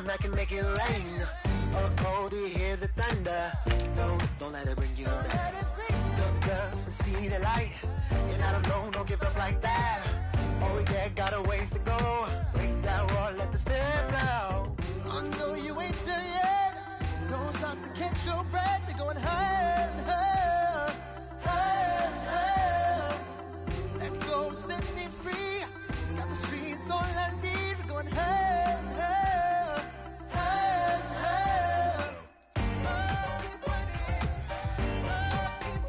storm that can make it rain. Oh, do you hear the thunder? No, don't let it bring you down. Look up and see the light. You're not alone, don't give up like that. Oh yeah, got a ways to go. Break that wall, let the spirit flow. I know you ain't there yet. Don't stop to catch your breath. You're going higher and higher, higher and higher. Let go, set me free. Got the streets all I need. We're going higher and higher, higher and higher. Keep running, keep running, keep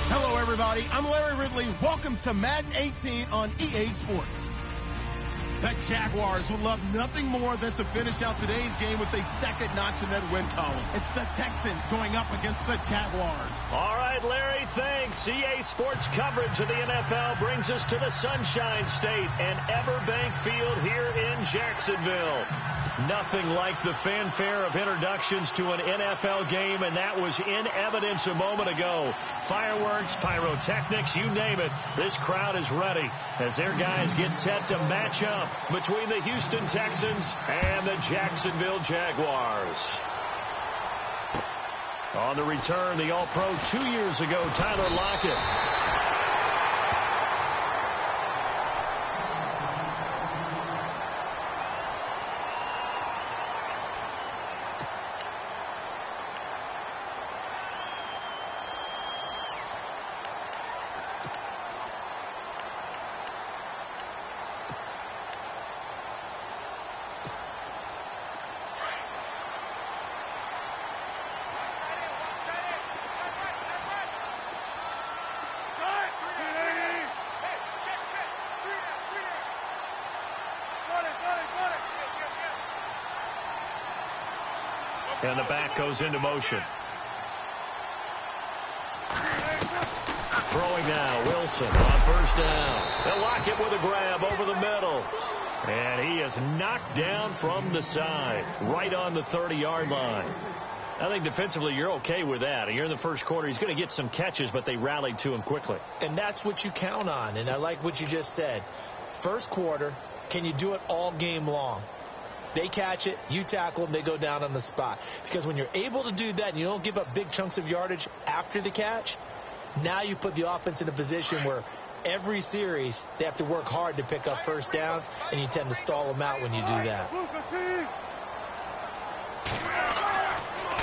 Hello, everybody. I'm Larry Ridley. Welcome to Madden 18 on EA Sports. The Jaguars would love nothing more than to finish out today's game with a second notch in that win column. It's the Texans going up against the Jaguars. All right, Larry, thanks. EA Sports coverage of the NFL brings us to the Sunshine State and Everbank Field here in Jacksonville. Nothing like the fanfare of introductions to an NFL game, and that was in evidence a moment ago. Fireworks, pyrotechnics, you name it. This crowd is ready as their guys get set to match up between the Houston Texans and the Jacksonville Jaguars. On the return, the All-Pro 2 years ago, Tyler Lockett. And the back goes into motion. Throwing now, Wilson on first down. They'll lock it with a grab over the middle. And he is knocked down from the side, right on the 30-yard line. I think defensively you're okay with that. You're in the first quarter. He's going to get some catches, but they rallied to him quickly. And that's what you count on. And I like what you just said. First quarter, can you do it all game long? They catch it, you tackle them, they go down on the spot. Because when you're able to do that and you don't give up big chunks of yardage after the catch, now you put the offense in a position where every series they have to work hard to pick up first downs, and you tend to stall them out when you do that.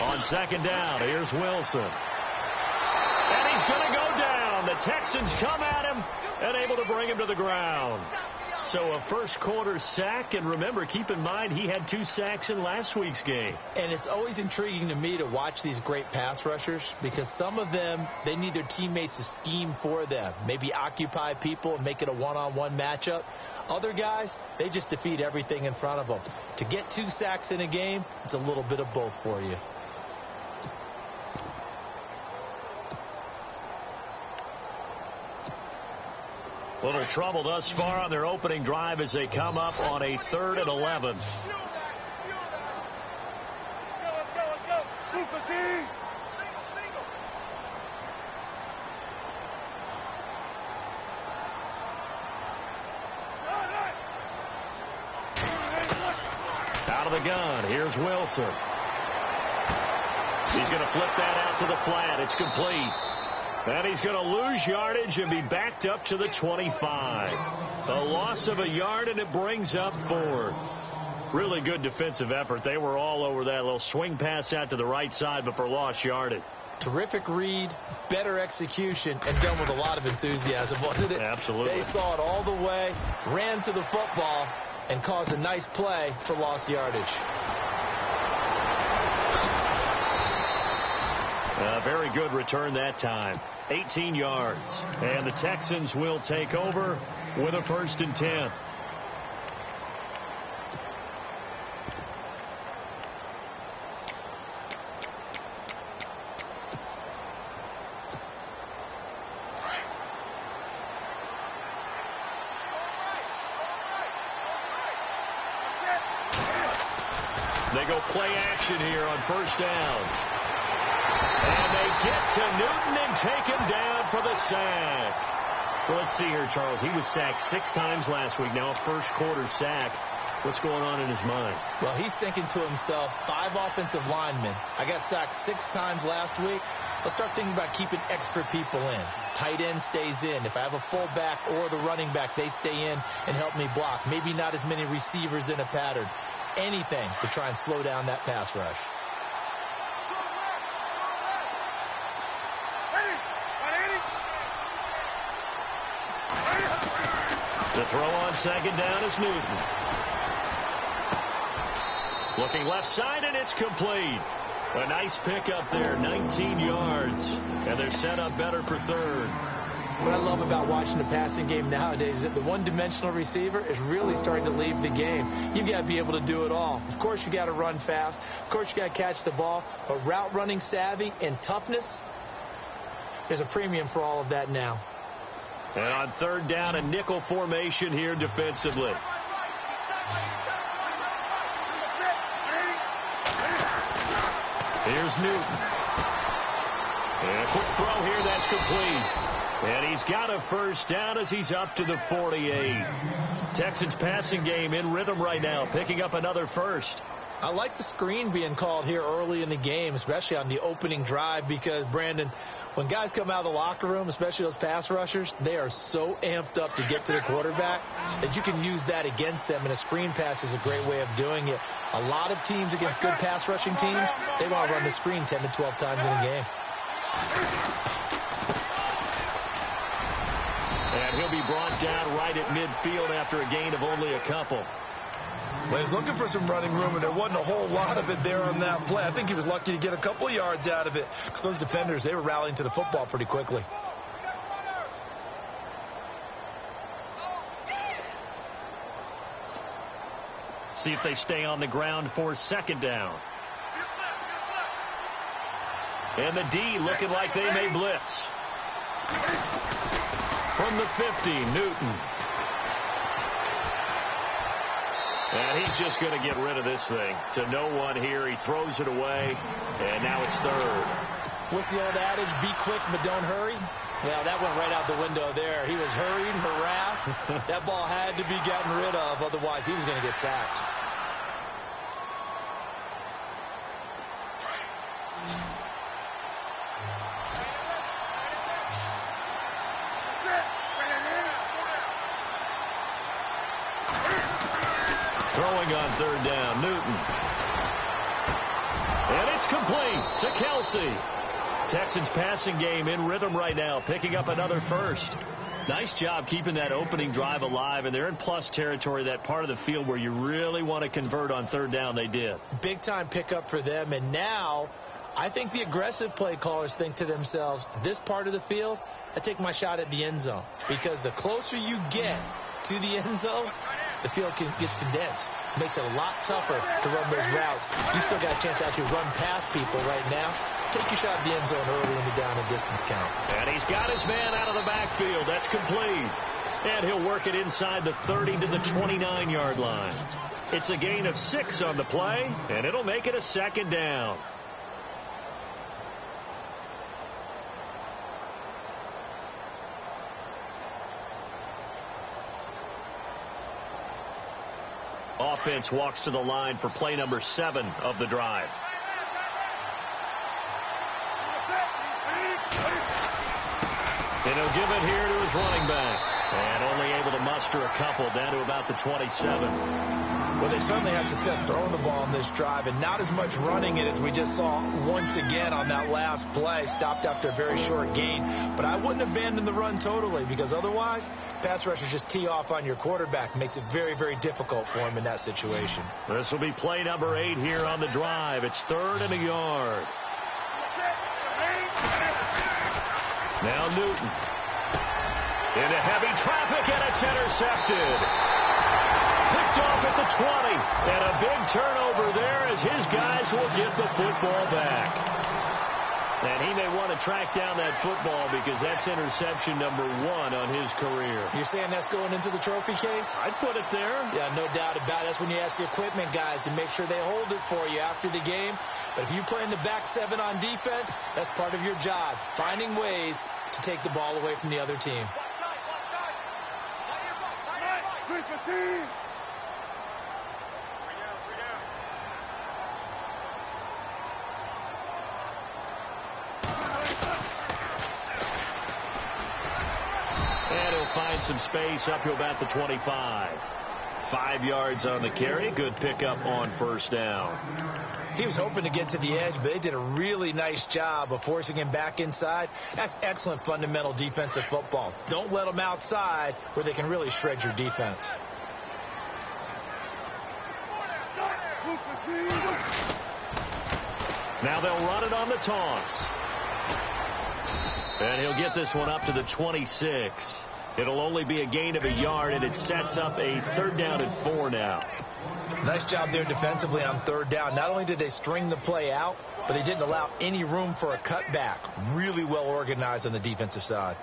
On second down, here's Wilson. And he's going to go down. The Texans come at him and able to bring him to the ground. So a first quarter sack, and remember, keep in mind he had 2 sacks in last week's game. And it's always intriguing to me to watch these great pass rushers because some of them, they need their teammates to scheme for them, maybe occupy people and make it a one-on-one matchup. Other guys, they just defeat everything in front of them. To get 2 sacks in a game, it's a little bit of both for you. Little trouble thus far on their opening drive as they come up on a 3rd and 11. Out of the gun, here's Wilson. He's going to flip that out to the flat. It's complete. And he's going to lose yardage and be backed up to the 25. A loss of a yard, and it brings up 4th. Really good defensive effort. They were all over that little swing pass out to the right side, but for lost yardage. Terrific read, better execution, and done with a lot of enthusiasm, wasn't it? Absolutely. They saw it all the way, ran to the football, and caused a nice play for lost yardage. very good return that time. 18 yards. And the Texans will take over with a 1st and 10. They go play action here on 1st down. And they get to Newton and take him down for the sack. Well, let's see here, Charles. He was sacked 6 times last week. Now a first-quarter sack. What's going on in his mind? Well, he's thinking to himself, 5 offensive linemen. I got sacked 6 times last week. Let's start thinking about keeping extra people in. Tight end stays in. If I have a fullback or the running back, they stay in and help me block. Maybe not as many receivers in a pattern. Anything to try and slow down that pass rush. The throw on 2nd down is Newton. Looking left side, and it's complete. A nice pickup there, 19 yards. And they're set up better for 3rd. What I love about watching the passing game nowadays is that the one-dimensional receiver is really starting to leave the game. You've got to be able to do it all. Of course, you got to run fast. Of course, you got to catch the ball. But route running savvy and toughness, there's a premium for all of that now. And on 3rd down, a nickel formation here defensively. Here's Newton. And a quick throw here, that's complete. And he's got a 1st down as he's up to the 48. Texans passing game in rhythm right now, picking up another 1st. I like the screen being called here early in the game, especially on the opening drive, because, Brandon, when guys come out of the locker room, especially those pass rushers, they are so amped up to get to the quarterback that you can use that against them, and a screen pass is a great way of doing it. A lot of teams against good pass rushing teams, they want to run the screen 10 to 12 times in a game. And he'll be brought down right at midfield after a gain of only a couple. Well, he was looking for some running room, and there wasn't a whole lot of it there on that play. I think he was lucky to get a couple of yards out of it, because those defenders, they were rallying to the football pretty quickly. See if they stay on the ground for 2nd down. And the D looking like they may blitz. From the 50, Newton. And he's just going to get rid of this thing. To no one here. He throws it away. And now it's 3rd. What's the old adage? Be quick, but don't hurry. Well, that went right out the window there. He was hurried, harassed. That ball had to be gotten rid of. Otherwise, he was going to get sacked. Throwing on 3rd down, Newton. And it's complete to Kelsey. Texans passing game in rhythm right now, picking up another 1st. Nice job keeping that opening drive alive, and they're in plus territory, that part of the field where you really want to convert on 3rd down. They did. Big-time pickup for them, and now I think the aggressive play callers think to themselves, this part of the field, I take my shot at the end zone, because the closer you get to the end zone, the field gets condensed. Makes it a lot tougher to run those routes. You still got a chance to actually run past people right now. Take your shot at the end zone early in the down and distance count. And he's got his man out of the backfield. That's complete. And he'll work it inside the 30 to the 29-yard line. It's a gain of 6 on the play, and it'll make it a 2nd down. Offense walks to the line for play number 7 of the drive. And he'll give it here to his running back. And only able to muster a couple down to about the 27. Well, they certainly had success throwing the ball on this drive, and not as much running it as we just saw once again on that last play. Stopped after a very short gain. But I wouldn't abandon the run totally, because otherwise, pass rushers just tee off on your quarterback. Makes it very, very difficult for him in that situation. This will be play number 8 here on the drive. It's 3rd and a yard. Now Newton. Into heavy traffic, and it's intercepted. Picked off at the 20. And a big turnover there as his guys will get the football back. And he may want to track down that football because that's interception number 1 on his career. You're saying that's going into the trophy case? I'd put it there. Yeah, no doubt about it. That's when you ask the equipment guys to make sure they hold it for you after the game. But if you play in the back 7 on defense, that's part of your job, finding ways to take the ball away from the other team. And he'll find some space up to about the 25. 5 yards on the carry. Good pickup on first down. He was hoping to get to the edge, but they did a really nice job of forcing him back inside. That's excellent fundamental defensive football. Don't let them outside where they can really shred your defense. Now they'll run it on the toss. And he'll get this one up to the 26. It'll only be a gain of a yard, and it sets up a 3rd down and 4 now. Nice job there defensively on 3rd down. Not only did they string the play out, but they didn't allow any room for a cutback. Really well organized on the defensive side.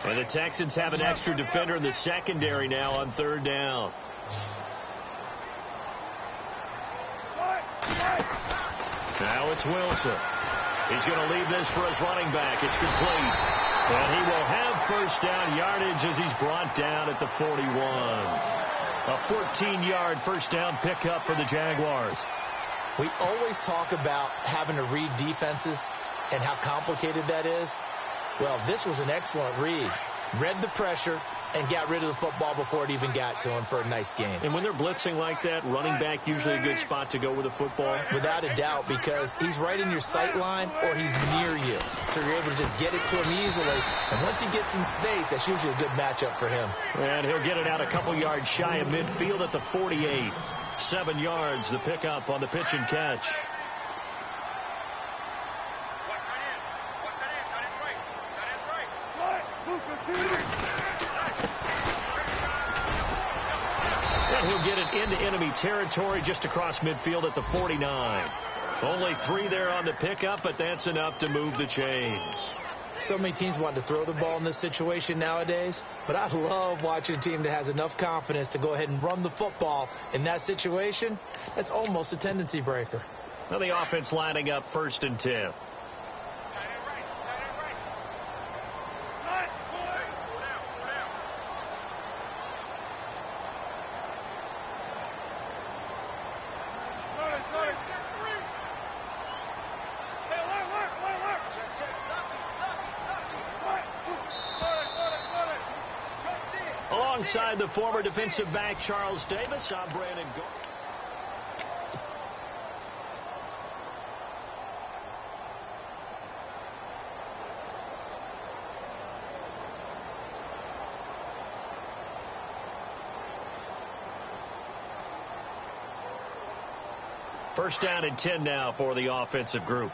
And the Texans have an extra defender in the secondary now on 3rd down. Now it's Wilson. He's going to leave this for his running back. It's complete. And he will have first down yardage as he's brought down at the 41. A 14-yard first down pickup for the Jaguars. We always talk about having to read defenses and how complicated that is. Well, this was an excellent read. Read the pressure and got rid of the football before it even got to him for a nice game. And when they're blitzing like that, running back usually a good spot to go with the football? Without a doubt, because he's right in your sight line or he's near you. So you're able to just get it to him easily. And once he gets in space, that's usually a good matchup for him. And he'll get it out a couple yards shy of midfield at the 48. 7 yards, the pickup on the pitch and catch. And he'll get it into enemy territory just across midfield at the 49. Only 3 there on the pickup, but that's enough to move the chains. So many teams want to throw the ball in this situation nowadays, but I love watching a team that has enough confidence to go ahead and run the football in that situation. That's almost a tendency breaker. Now the offense lining up 1st and 10. Alongside the former defensive back Charles Davis, I'm Brandon Gold. First down and 10 now for the offensive group.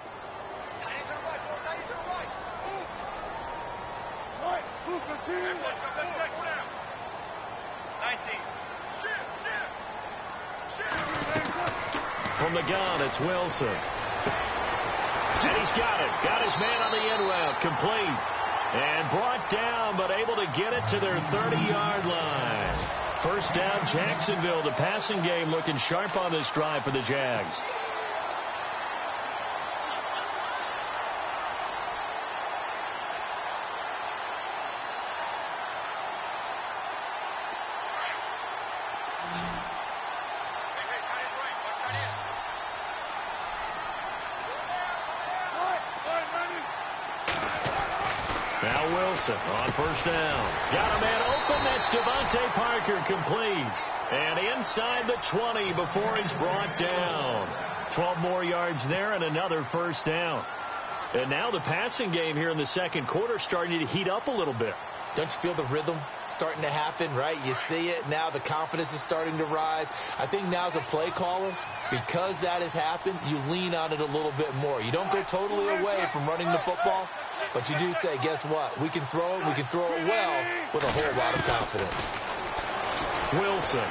From the gun, it's Wilson. And he's got it. Got his man on the end route. Complete. And brought down, but able to get it to their 30-yard line. First down, Jacksonville. The passing game looking sharp on this drive for the Jags. Now Wilson on first down. Got a man open. That's Devontae Parker, complete. And inside the 20 before he's brought down. 12 more yards there and another first down. And now the passing game here in the second quarter starting to heat up a little bit. Don't you feel the rhythm starting to happen, right? You see it now. The confidence is starting to rise. I think now as a play caller, because that has happened, you lean on it a little bit more. You don't go totally away from running the football, but you do say, guess what? We can throw it. We can throw it well with a whole lot of confidence. Wilson.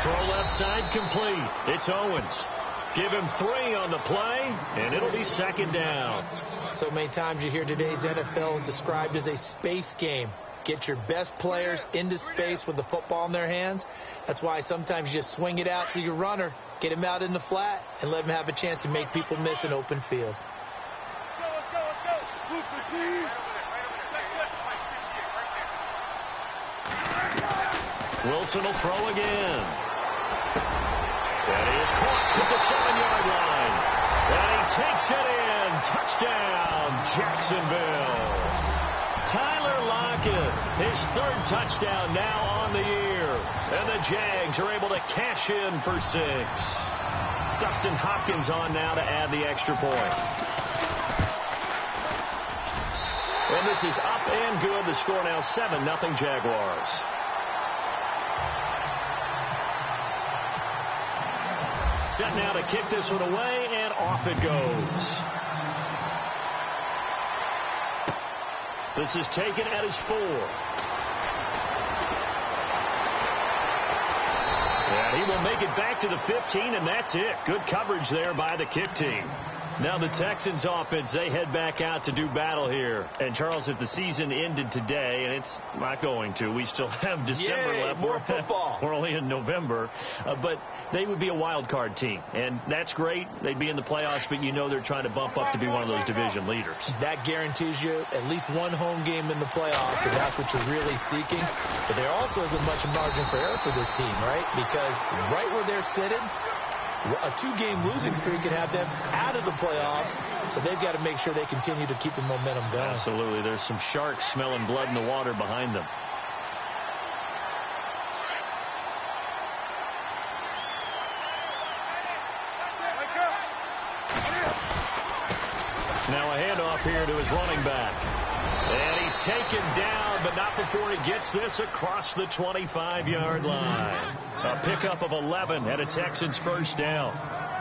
Throw left side complete. It's Owens. Give him 3 on the play, and it'll be second down. So many times you hear today's NFL described as a space game. Get your best players into space with the football in their hands. That's why sometimes you just swing it out to your runner, get him out in the flat, and let him have a chance to make people miss an open field. Wilson will throw again. That is caught at the 7-yard line. And he takes it in. Touchdown, Jacksonville. Tyler Lockett, his 3rd touchdown now on the year. And the Jags are able to cash in for 6. Dustin Hopkins on now to add the extra point. And this is up and good. The score now 7-0 Jaguars. Set now to kick this one away, and off it goes. This is taken at his 4. And he will make it back to the 15, and that's it. Good coverage there by the kick team. Now the Texans offense, they head back out to do battle here. And, Charles, if the season ended today, and it's not going to, we still have December left. More football. We're only in November. But they would be a wild card team. And that's great. They'd be in the playoffs, but you know they're trying to bump up to be one of those division leaders. That guarantees you at least one home game in the playoffs, and that's what you're really seeking. But there also isn't much margin for error for this team, right? Because right where they're sitting, a 2-game losing streak could have them out of the playoffs, so they've got to make sure they continue to keep the momentum going. Absolutely. There's some sharks smelling blood in the water behind them. Now a handoff here to his running back. And he's taken down, but not before he gets this across the 25-yard line. A pickup of 11 and a Texans first down.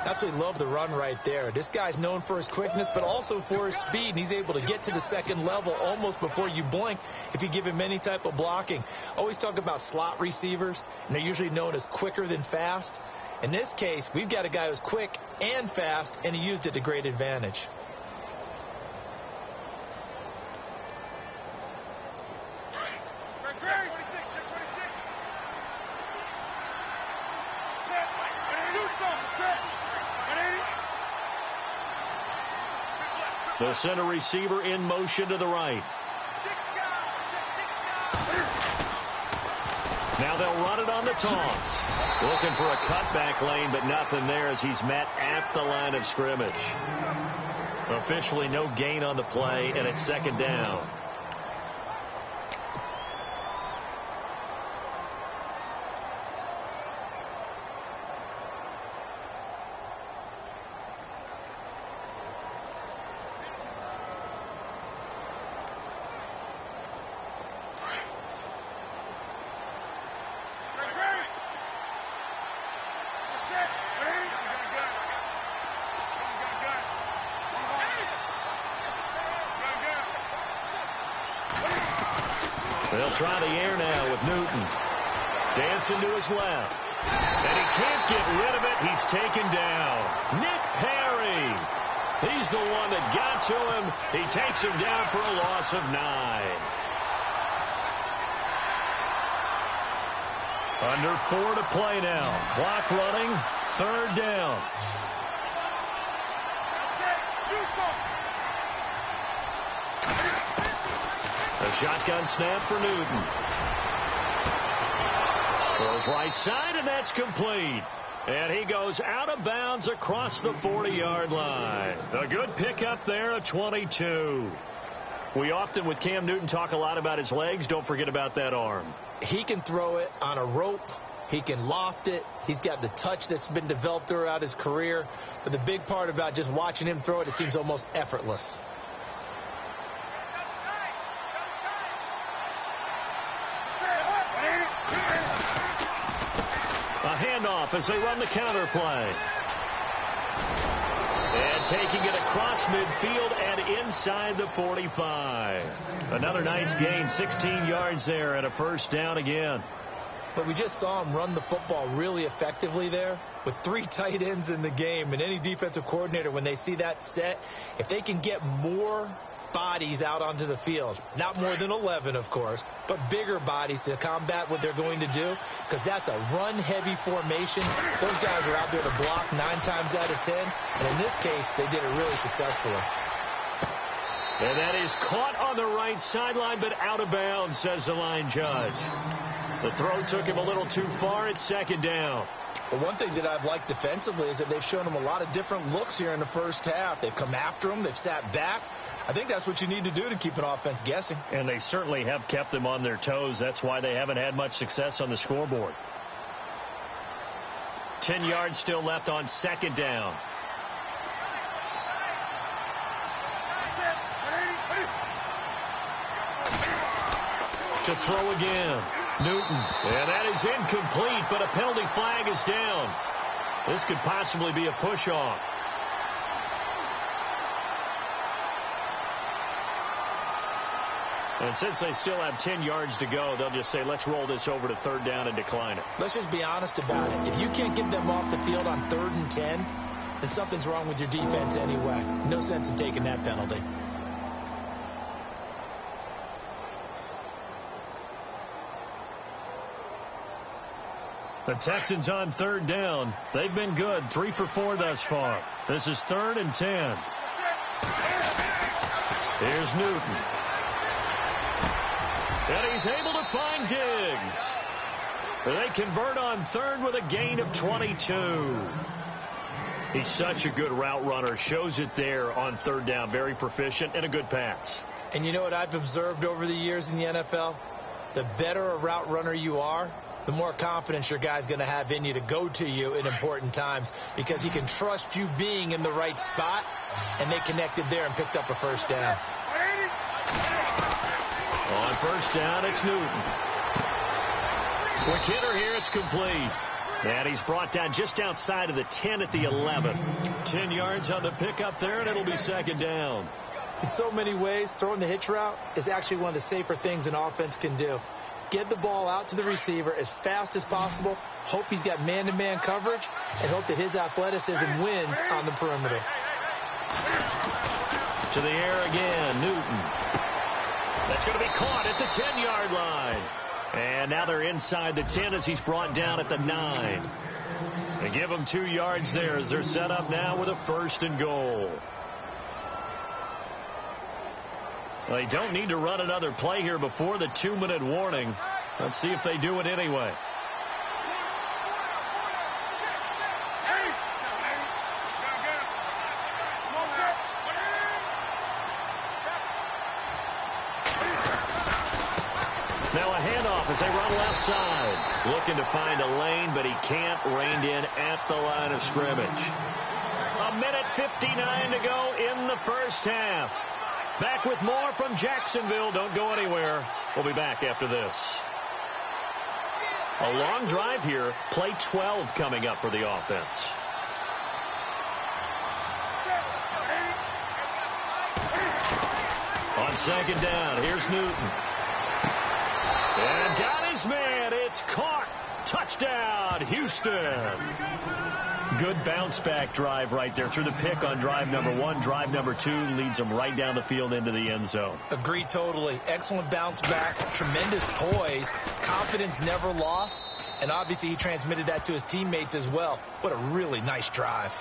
Absolutely love the run right there. This guy's known for his quickness, but also for his speed. And he's able to get to the second level almost before you blink if you give him any type of blocking. Always talk about slot receivers, and they're usually known as quicker than fast. In this case, we've got a guy who's quick and fast, and he used it to great advantage. The center receiver in motion to the right. Now they'll run it on the toss. Looking for a cutback lane, but nothing there as he's met at the line of scrimmage. Officially no gain on the play, and it's second down. They'll try the air now with Newton. Dancing to his left. And he can't get rid of it. He's taken down. Nick Perry. He's the one that got to him. He takes him down for a loss of 9. Under 4 to play now. Clock running. Third down. A shotgun snap for Newton. Throws right side, and that's complete. And he goes out of bounds across the 40-yard line. A good pickup there, a 22. We often, with Cam Newton, talk a lot about his legs. Don't forget about that arm. He can throw it on a rope. He can loft it. He's got the touch that's been developed throughout his career. But the big part about just watching him throw it, it seems almost effortless. A handoff as they run the counter play. And taking it across midfield and inside the 45. Another nice gain, 16 yards there and a first down again. But we just saw him run the football really effectively there with 3 tight ends in the game. And any defensive coordinator, when they see that set, if they can get more bodies out onto the field, not more than 11, of course, but bigger bodies to combat what they're going to do, because that's a run-heavy formation. Those guys are out there to block 9 times out of 10, and in this case, they did it really successfully. And that is caught on the right sideline, but out of bounds, says the line judge. The throw took him a little too far. It's second down. Well, one thing that I've liked defensively is that they've shown him a lot of different looks here in the first half. They've come after him. They've sat back. I think that's what you need to do to keep an offense guessing. And they certainly have kept them on their toes. That's why they haven't had much success on the scoreboard. 10 yards still left on second down. To throw again. Newton. And that is incomplete, but a penalty flag is down. This could possibly be a push-off. And since they still have 10 yards to go, they'll just say, let's roll this over to third down and decline it. Let's just be honest about it. If you can't get them off the field on 3rd and 10, then something's wrong with your defense anyway. No sense in taking that penalty. The Texans on 3rd down. They've been good. 3 for 4 thus far. This is 3rd and 10. Here's Newton. And he's able to find Diggs. They convert on 3rd with a gain of 22. He's such a good route runner. Shows it there on 3rd down. Very proficient and a good pass. And you know what I've observed over the years in the NFL? The better a route runner you are, the more confidence your guy's going to have in you to go to you in important times, because he can trust you being in the right spot, and they connected there and picked up a first down. On first down, it's Newton. Quick hitter here, it's complete. And he's brought down just outside of the 10 at the 11. 10 yards on the pickup there, and it'll be second down. In so many ways, throwing the hitch route is actually one of the safer things an offense can do. Get the ball out to the receiver as fast as possible, hope he's got man-to-man coverage, and hope that his athleticism wins on the perimeter. To the air again, Newton. That's going to be caught at the 10-yard line. And now they're inside the 10 as he's brought down at the 9. They give him 2 yards there as they're set up now with a 1st and goal. They don't need to run another play here before the 2-minute warning. Let's see if they do it anyway. Now a handoff as they run left side. Looking to find a lane, but he can't. Reined in at the line of scrimmage. 1:59 to go in the first half. Back with more from Jacksonville. Don't go anywhere. We'll be back after this. A long drive here. Play 12 coming up for the offense. On second down, here's Newton. And got his man. It's caught. Touchdown, Houston. Good bounce-back drive right there through the pick on drive number 1. Drive number 2 leads them right down the field into the end zone. Agree totally. Excellent bounce back. Tremendous poise. Confidence never lost. And obviously he transmitted that to his teammates as well. What a really nice drive.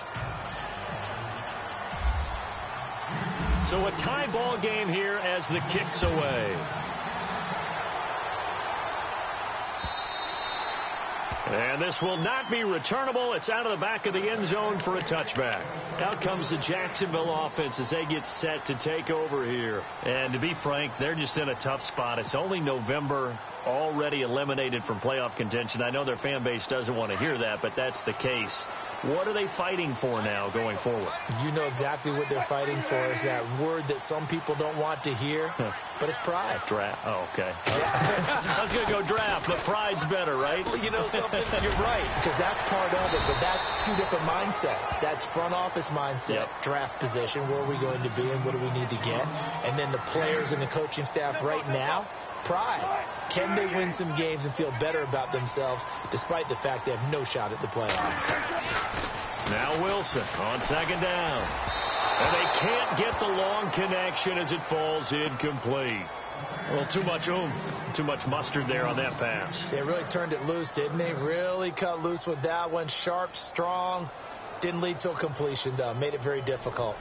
So a tie ball game here as the kick's away. And this will not be returnable. It's out of the back of the end zone for a touchback. Out comes the Jacksonville offense as they get set to take over here. And to be frank, they're just in a tough spot. It's only November, already eliminated from playoff contention. I know their fan base doesn't want to hear that, but that's the case. What are they fighting for now going forward? You know exactly what they're fighting for. Is that word that some people don't want to hear, but it's pride. Draft. Oh, okay. I was going to go draft, but pride's better, right? You know something? You're right, because that's part of it, but that's two different mindsets. That's front office mindset, draft position, where are we going to be and what do we need to get? And then the players and the coaching staff right now, pride. Can they win some games and feel better about themselves despite the fact they have no shot at the playoffs? Now Wilson on second down. And they can't get the long connection as it falls incomplete. Well, too much oomph, too much mustard there on that pass. They really turned it loose, didn't they? Really cut loose with that one. Sharp, strong. Didn't lead to a completion, though. Made it very difficult.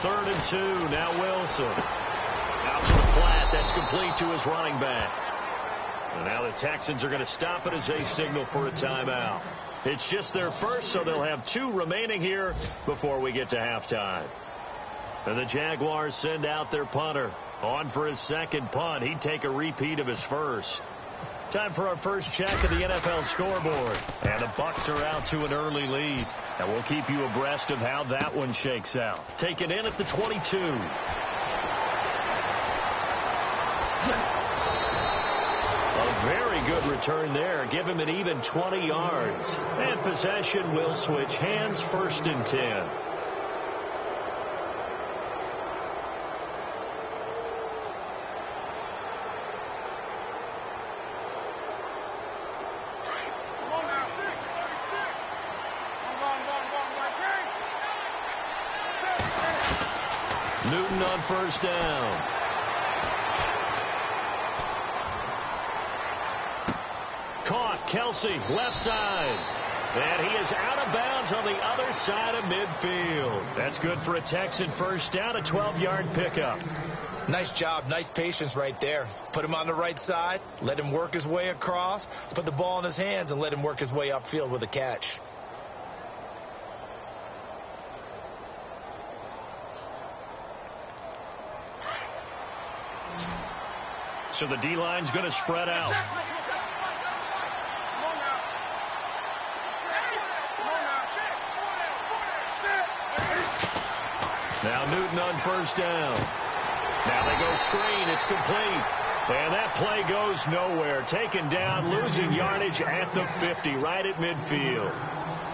Third and 2. Now Wilson. Out to the flat. That's complete to his running back. And now the Texans are going to stop it as they signal for a timeout. It's just their first, so they'll have 2 remaining here before we get to halftime. And the Jaguars send out their punter. On for his second punt. He'd take a repeat of his first. Time for our first check of the NFL scoreboard. And the Bucs are out to an early lead. And we'll keep you abreast of how that one shakes out. Taken in at the 22. A very good return there. Give him an even 20 yards. And possession will switch hands, first and 10. Newton on first down. Caught. Kelsey, left side. And he is out of bounds on the other side of midfield. That's good for a Texan first down, a 12-yard pickup. Nice job. Nice patience right there. Put him on the right side. Let him work his way across. Put the ball in his hands and let him work his way upfield with a catch. So the D-line's going to spread out. Now Newton on first down. Now they go screen. It's complete. And that play goes nowhere. Taken down, losing yardage at the 50, right at midfield.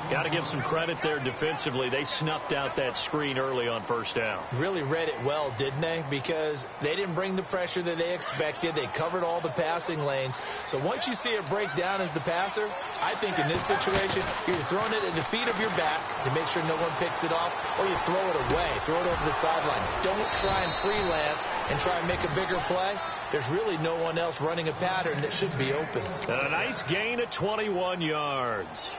Got to give some credit there defensively. They snuffed out that screen early on first down. Really read it well, didn't they? Because they didn't bring the pressure that they expected. They covered all the passing lanes. So once you see it break down as the passer, I think in this situation, you're throwing it at the feet of your back to make sure no one picks it off, or you throw it away, throw it over the sideline. Don't try and freelance and try and make a bigger play. There's really no one else running a pattern that should be open. And a nice gain of 21 yards.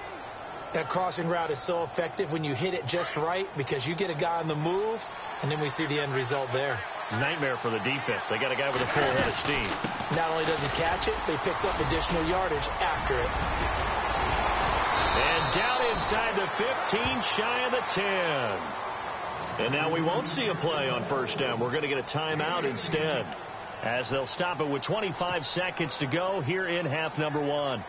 That crossing route is so effective when you hit it just right because you get a guy on the move, and then we see the end result there. Nightmare for the defense. They got a guy with a full head of steam. Not only does he catch it, but he picks up additional yardage after it. And down inside the 15, shy of the 10. And now we won't see a play on first down. We're going to get a timeout instead, as they'll stop it with 25 seconds to go here in half number 1.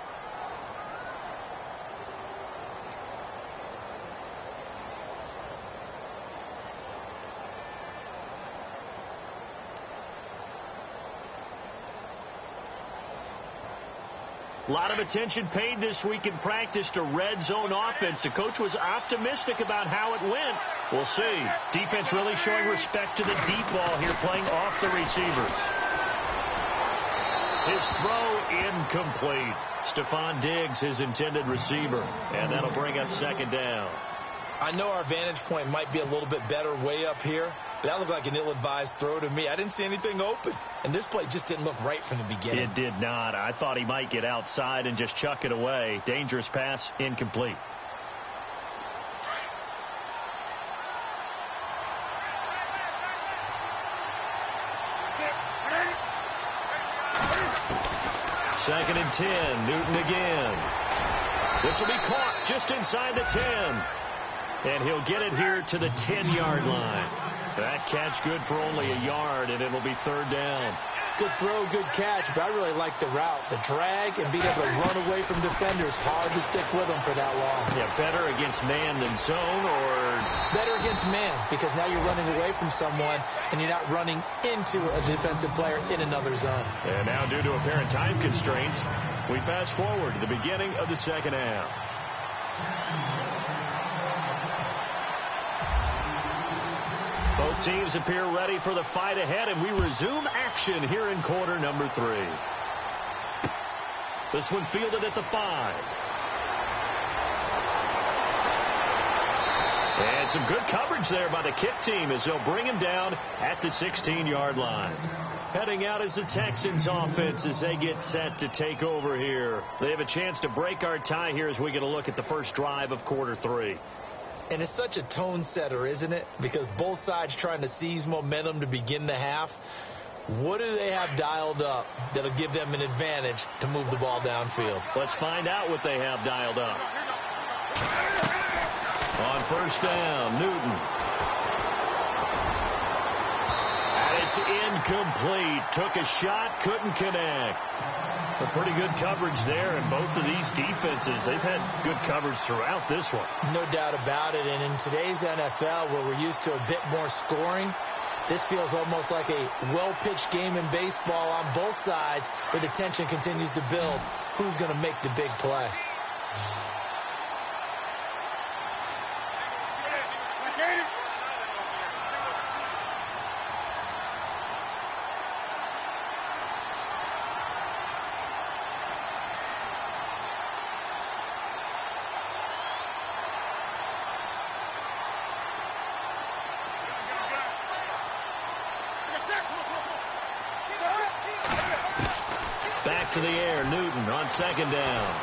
A lot of attention paid this week in practice to red zone offense. The coach was optimistic about how it went. We'll see. Defense really showing respect to the deep ball here, playing off the receivers. His throw incomplete. Stephon Diggs, his intended receiver. And that'll bring up second down. I know our vantage point might be a little bit better way up here, but that looked like an ill-advised throw to me. I didn't see anything open, and this play just didn't look right from the beginning. It did not. I thought he might get outside and just chuck it away. Dangerous pass, incomplete. Second and 10. Newton again. This will be caught just inside the 10. And he'll get it here to the 10-yard line. That catch good for only a yard, and it'll be third down. Good throw, good catch, but I really like the route. The drag and being able to run away from defenders. Hard to stick with them for that long. Yeah, better against man than zone, or better against man, because now you're running away from someone and you're not running into a defensive player in another zone. And now, due to apparent time constraints, we fast forward to the beginning of the second half. Both teams appear ready for the fight ahead, and we resume action here in quarter number 3. This one fielded at the 5. And some good coverage there by the kick team as they'll bring him down at the 16-yard line. Heading out is the Texans offense as they get set to take over here. They have a chance to break our tie here as we get a look at the first drive of quarter 3. And it's such a tone setter, isn't it? Because both sides trying to seize momentum to begin the half. What do they have dialed up that'll give them an advantage to move the ball downfield? Let's find out what they have dialed up. On first down, Newton. And it's incomplete. Took a shot, couldn't connect. A pretty good coverage there, and both of these defenses, they've had good coverage throughout this one. No doubt about it, and in today's NFL, where we're used to a bit more scoring, this feels almost like a well-pitched game in baseball on both sides, where the tension continues to build. Who's going to make the big play? Back to the air, Newton on second down.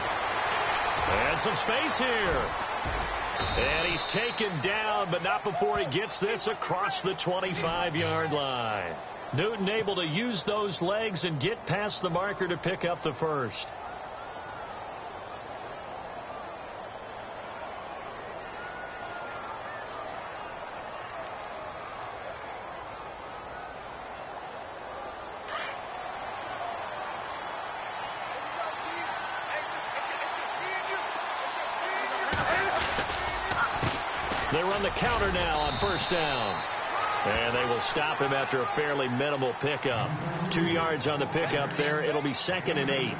And some space here. And he's taken down, but not before he gets this across the 25-yard line. Newton able to use those legs and get past the marker to pick up the first. They run the counter now on first down. And they will stop him after a fairly minimal pickup. 2 yards on the pickup there. It'll be 2nd and 8.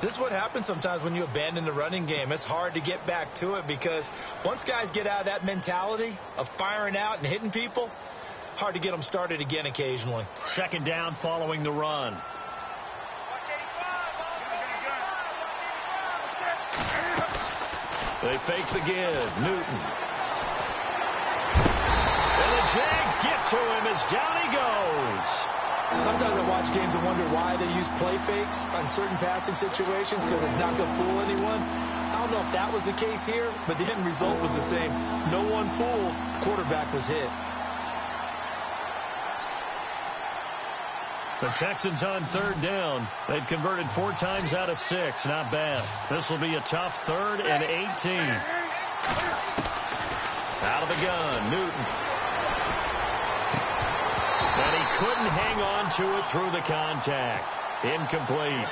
This is what happens sometimes when you abandon the running game. It's hard to get back to it because once guys get out of that mentality of firing out and hitting people, hard to get them started again occasionally. Second down following the run. They fake the give. Newton. And the Jags get to him as down he goes. Sometimes I watch games and wonder why they use play fakes on certain passing situations because it's not going to fool anyone. I don't know if that was the case here, but the end result was the same. No one fooled. Quarterback was hit. The Texans on third down. They've converted 4 times out of 6. Not bad. This will be a tough 3rd and 18. Out of the gun, Newton. And he couldn't hang on to it through the contact. Incomplete.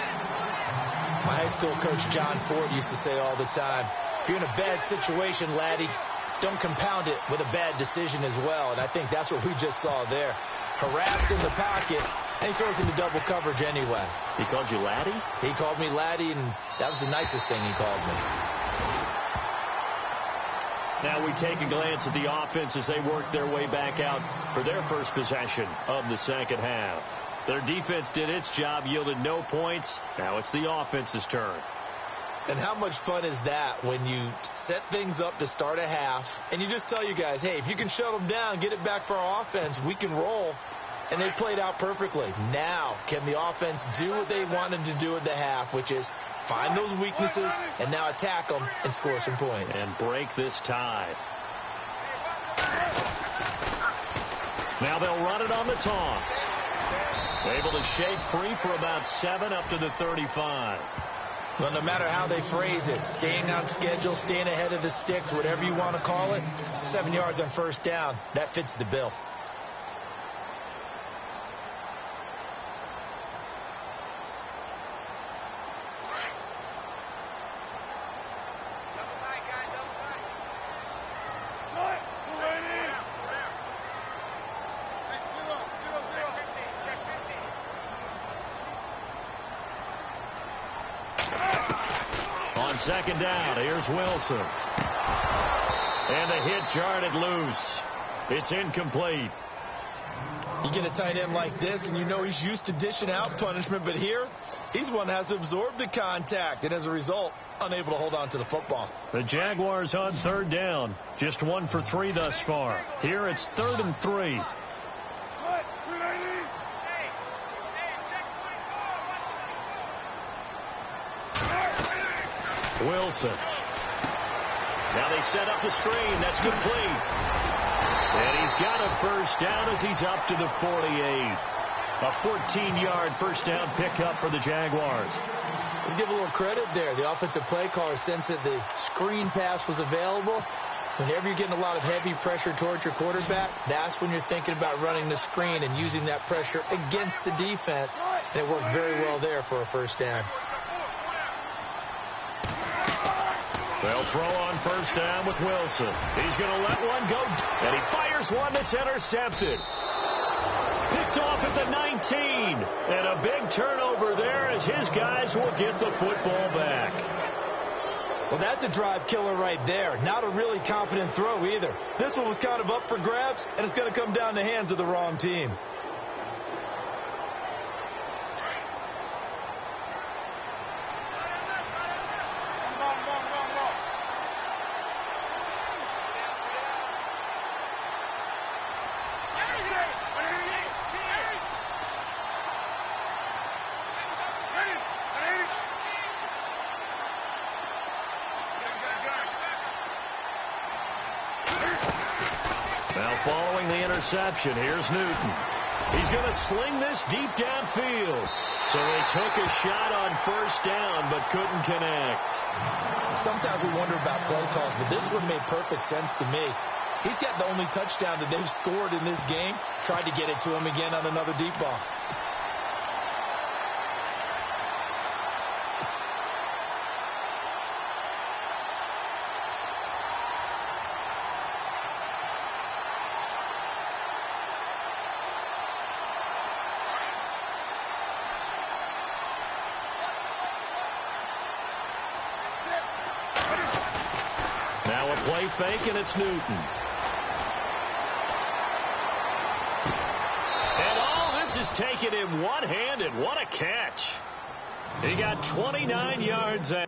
My high school coach, John Ford, used to say all the time, if you're in a bad situation, laddie, don't compound it with a bad decision as well. And I think that's what we just saw there. Harassed in the pocket, and he throws into double coverage anyway. He called you laddie? He called me laddie, and that was the nicest thing he called me. Now we take a glance at the offense as they work their way back out for their first possession of the second half. Their defense did its job, yielded no points. Now it's the offense's turn. And how much fun is that when you set things up to start a half and you just tell you guys, hey, if you can shut them down, get it back for our offense, we can roll. And they played out perfectly. Now, can the offense do what they wanted to do at the half, which is find those weaknesses and now attack them and score some points. And break this tie. Now they'll run it on the toss. Able to shake free for about 7 up to the 35. Well, no matter how they phrase it, staying on schedule, staying ahead of the sticks, whatever you want to call it, 7 yards on first down, that fits the bill. Second down, here's Wilson. And the hit jarred it loose. It's incomplete. You get a tight end like this, and you know he's used to dishing out punishment, but here, he's one that has to absorb the contact, and as a result, unable to hold on to the football. The Jaguars on third down, just 1 for 3 thus far. Here it's 3rd and 3. Wilson. Now they set up the screen. That's complete. And he's got a first down as he's up to the 48. A 14-yard first down pickup for the Jaguars. Let's give a little credit there. The offensive play caller sensed that the screen pass was available. Whenever you're getting a lot of heavy pressure towards your quarterback, that's when you're thinking about running the screen and using that pressure against the defense. And it worked very well there for a first down. They'll throw on first down with Wilson. He's going to let one go, and he fires one that's intercepted. Picked off at the 19, and a big turnover there as his guys will get the football back. Well, that's a drive killer right there. Not a really confident throw either. This one was kind of up for grabs, and it's going to come down the hands of the wrong team. Following the interception, here's Newton. He's going to sling this deep downfield. So they took a shot on first down, but couldn't connect. Sometimes we wonder about play calls, but this one made perfect sense to me. He's got the only touchdown that they've scored in this game. Tried to get it to him again on another deep ball. Now a play fake, and it's Newton. And all this is taken in one-handed. What a catch. He got 29 yards out.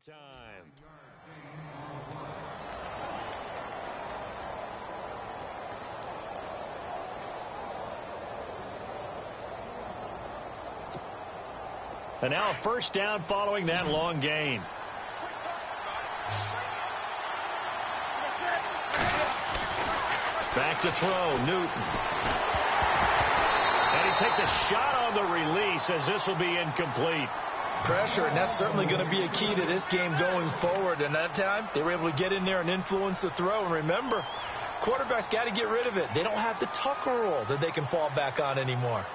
Time. And now a first down following that long gain. Back to throw, Newton. And he takes a shot on the release as this will be incomplete. Pressure, and that's certainly going to be a key to this game going forward. And that time, they were able to get in there and influence the throw. And remember, quarterbacks got to get rid of it. They don't have the Tucker rule that they can fall back on anymore.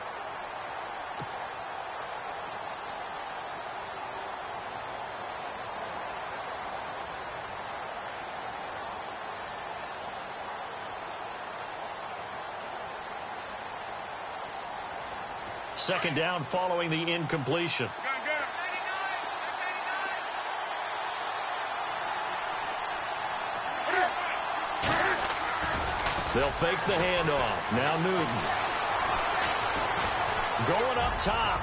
Second down following the incompletion. They'll fake the handoff. Now Newton. Going up top.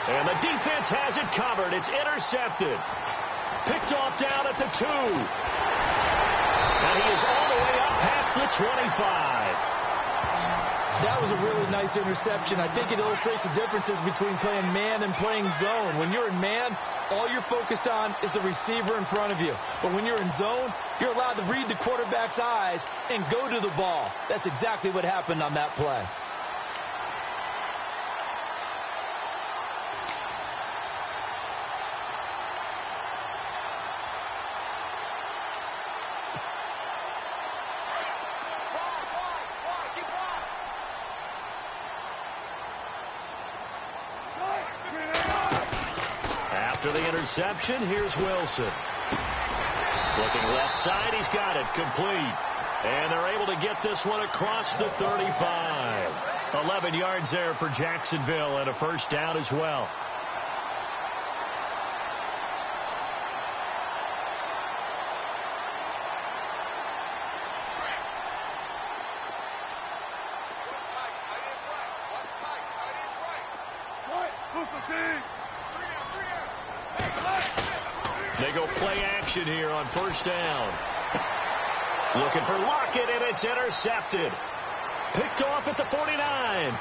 And the defense has it covered. It's intercepted. Picked off down at the 2. And he is all the way up past the 25. That was a really nice interception. I think it illustrates the differences between playing man and playing zone. When you're in man, all you're focused on is the receiver in front of you. But when you're in zone, you're allowed to read the quarterback's eyes and go to the ball. That's exactly what happened on that play. After the interception, here's Wilson. Looking left side, he's got it. Complete. And they're able to get this one across the 35. 11 yards there for Jacksonville and a first down as well. They go play action here on first down. Looking for Lockett, and it's intercepted. Picked off at the 49.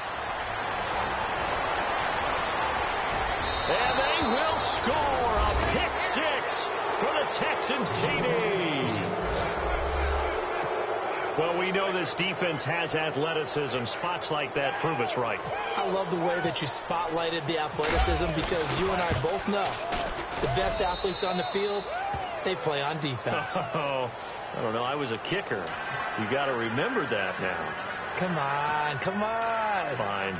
And they will score a pick 6 for the Texans TD. Well, we know this defense has athleticism. Spots like that prove us right. I love the way that you spotlighted the athleticism because you and I both know the best athletes on the field, they play on defense. Oh, I don't know. I was a kicker. You got to remember that now. Come on, come on. Fine.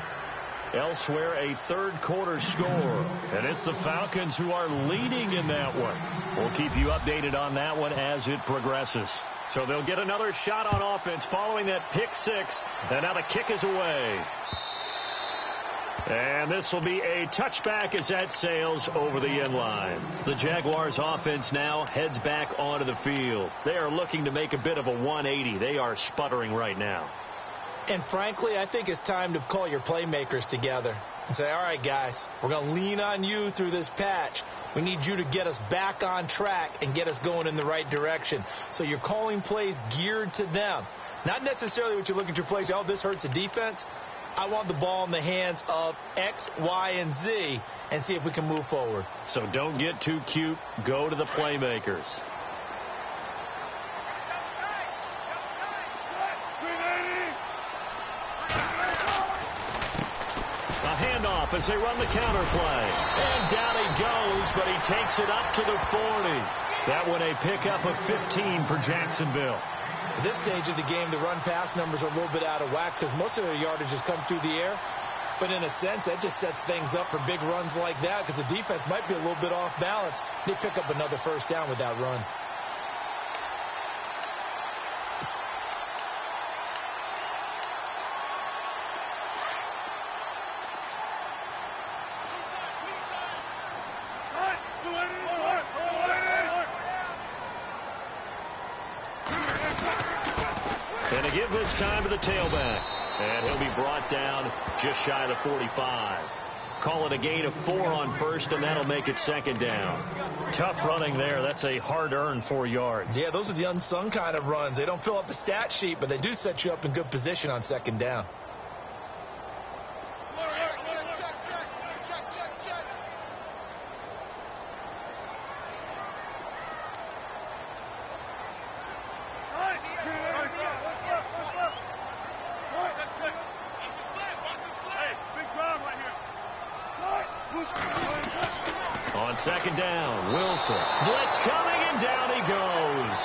Elsewhere, a third quarter score. And it's the Falcons who are leading in that one. We'll keep you updated on that one as it progresses. So they'll get another shot on offense following that pick 6. And now the kick is away. And this will be a touchback as that sails over the end line. The Jaguars offense now heads back onto the field. They are looking to make a bit of a 180. They are sputtering right now. And frankly, I think it's time to call your playmakers together and say, all right, guys, we're going to lean on you through this patch. We need you to get us back on track and get us going in the right direction. So you're calling plays geared to them. Not necessarily what you look at your plays, oh, this hurts the defense. I want the ball in the hands of X, Y, and Z and see if we can move forward. So don't get too cute. Go to the playmakers. A handoff as they run the counter play. And down he goes, but he takes it up to the 40. That one a pickup of 15 for Jacksonville. At this stage of the game, the run-pass numbers are a little bit out of whack because most of their yardage has come through the air. But in a sense, that just sets things up for big runs like that because the defense might be a little bit off balance. They pick up another first down with that run. And to give this time to the tailback. And he'll be brought down just shy of the 45. Call it a gain of 4 on first, and that'll make it second down. Tough running there. That's a hard-earned 4 yards. Yeah, those are the unsung kind of runs. They don't fill up the stat sheet, but they do set you up in good position on second down. second down, Wilson. Blitz coming, and down he goes.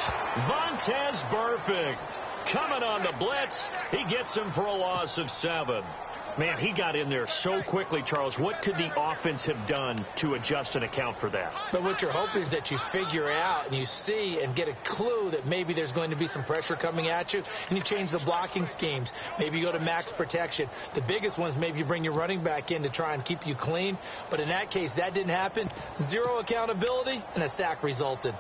Vontaze Burfict coming on the blitz. He gets him for a loss of 7. Man, he got in there so quickly, Charles. What could the offense have done to adjust and account for that? But what you're hoping is that you figure out and you see and get a clue that maybe there's going to be some pressure coming at you, and you change the blocking schemes. Maybe you go to max protection. The biggest one is maybe you bring your running back in to try and keep you clean. But in that case, that didn't happen. 0 accountability, and a sack resulted.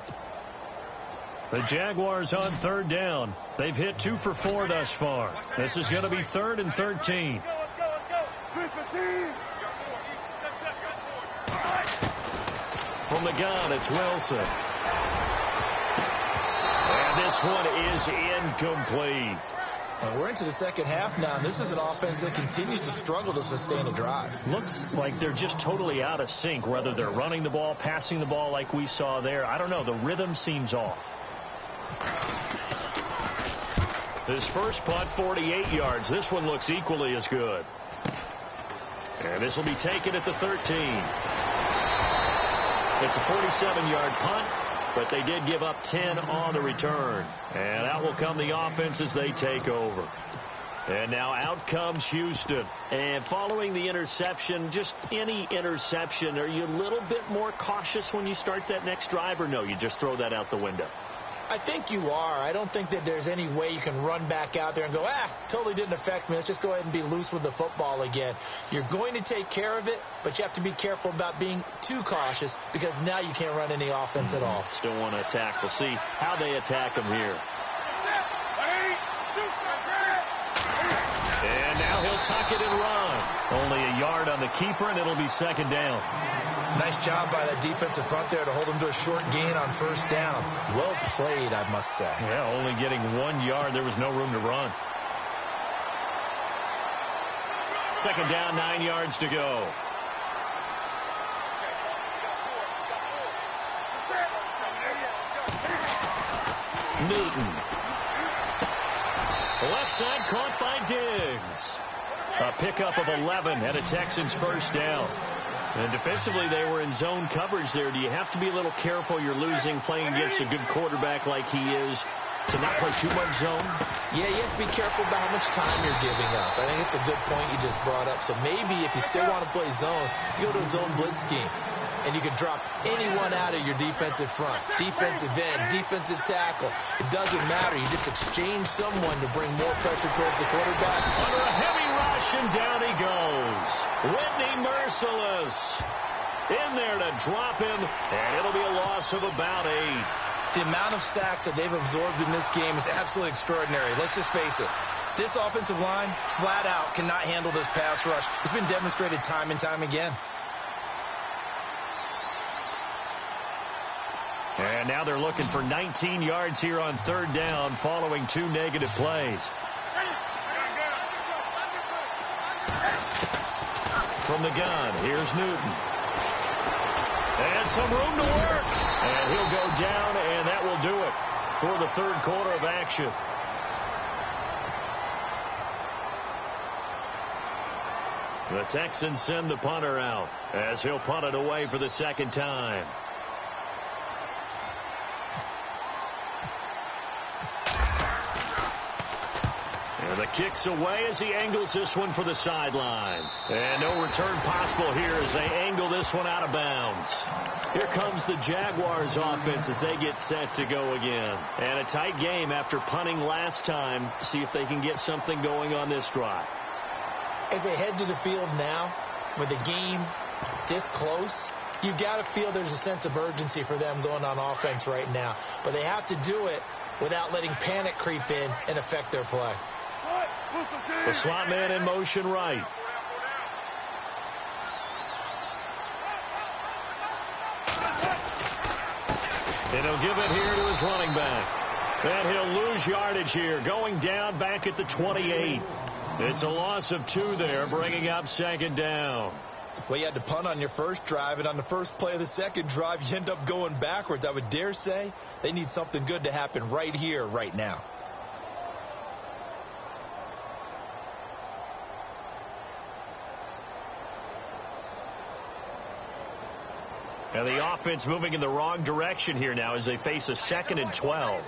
The Jaguars on third down. They've hit 2 for 4 thus far. This is going to be 3rd and 13. From the gun, it's Wilson. And this one is incomplete. And we're into the second half now, and this is an offense that continues to struggle to sustain a drive. Looks like they're just totally out of sync, whether they're running the ball, passing the ball like we saw there. I don't know. The rhythm seems off. His first punt, 48 yards. This one looks equally as good. And this will be taken at the 13. It's a 47-yard punt, but they did give up 10 on the return. And out will come the offense as they take over. And now out comes Houston. And following the interception, just any interception, are you a little bit more cautious when you start that next drive, or no, you just throw that out the window? I think you are. I don't think that there's any way you can run back out there and go, totally didn't affect me. Let's just go ahead and be loose with the football again. You're going to take care of it, but you have to be careful about being too cautious because now you can't run any offense at all. Still want to attack. We'll see how they attack them here. And now he'll tuck it and run. Only a yard on the keeper, and it'll be second down. Nice job by that defensive front there to hold him to a short gain on first down. Well played, I must say. Yeah, only getting 1 yard. There was no room to run. Second down, 9 yards to go. Newton. Left side caught by Diggs. A pickup of 11 and a Texans first down. And defensively, they were in zone coverage there. Do you have to be a little careful? You're losing playing against a good quarterback like he is to not play too much zone? Yeah, you have to be careful about how much time you're giving up. I think it's a good point you just brought up. So maybe if you still want to play zone, you go to a zone blitz scheme. And you can drop anyone out of your defensive front. Defensive end, defensive tackle. It doesn't matter. You just exchange someone to bring more pressure towards the quarterback. Under a heavy rush, and down he goes. Whitney Merciless in there to drop him, and it'll be a loss of about 8. The amount of sacks that they've absorbed in this game is absolutely extraordinary. Let's just face it. This offensive line, flat out, cannot handle this pass rush. It's been demonstrated time and time again. And now they're looking for 19 yards here on third down following 2 negative plays. From the gun, here's Newton. And some room to work. And he'll go down, and that will do it for the third quarter of action. The Texans send the punter out as he'll punt it away for the second time. And the kick's away as he angles this one for the sideline. And no return possible here as they angle this one out of bounds. Here comes the Jaguars offense as they get set to go again. And a tight game after punting last time. See if they can get something going on this drive. As they head to the field now, with the game this close, you've got to feel there's a sense of urgency for them going on offense right now. But they have to do it without letting panic creep in and affect their play. The slot man in motion right. And he'll give it here to his running back. And he'll lose yardage here, going down back at the 28. It's a loss of 2 there, bringing up second down. Well, you had to punt on your first drive, and on the first play of the second drive, you end up going backwards. I would dare say they need something good to happen right here, right now. And the offense moving in the wrong direction here now as they face a 2nd and 12.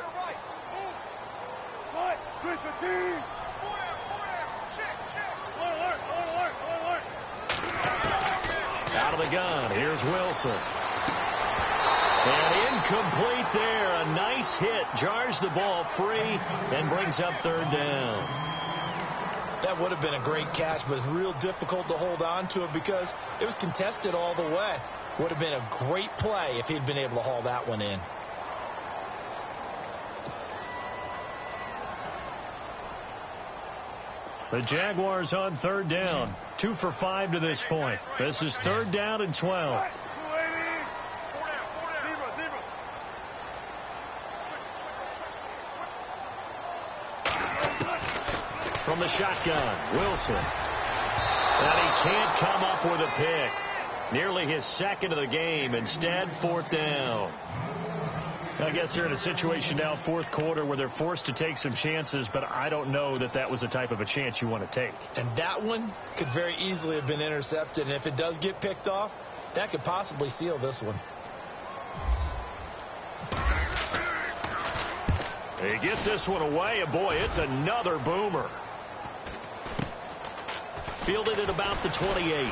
Out of the gun. Here's Wilson. And incomplete there. A nice hit. Jars the ball free and brings up 3rd down. That would have been a great catch, but it's real difficult to hold on to it because it was contested all the way. Would have been a great play if he'd been able to haul that one in. The Jaguars on 3rd down. 2 for 5 to this point. This is 3rd down and 12. From the shotgun, Wilson. And he can't come up with a pick. Nearly his 2nd of the game. Instead, 4th down. I guess they're in a situation now, 4th quarter, where they're forced to take some chances, but I don't know that that was the type of a chance you want to take. And that one could very easily have been intercepted. And if it does get picked off, that could possibly seal this one. He gets this one away, and boy, it's another boomer. Fielded at about the 28.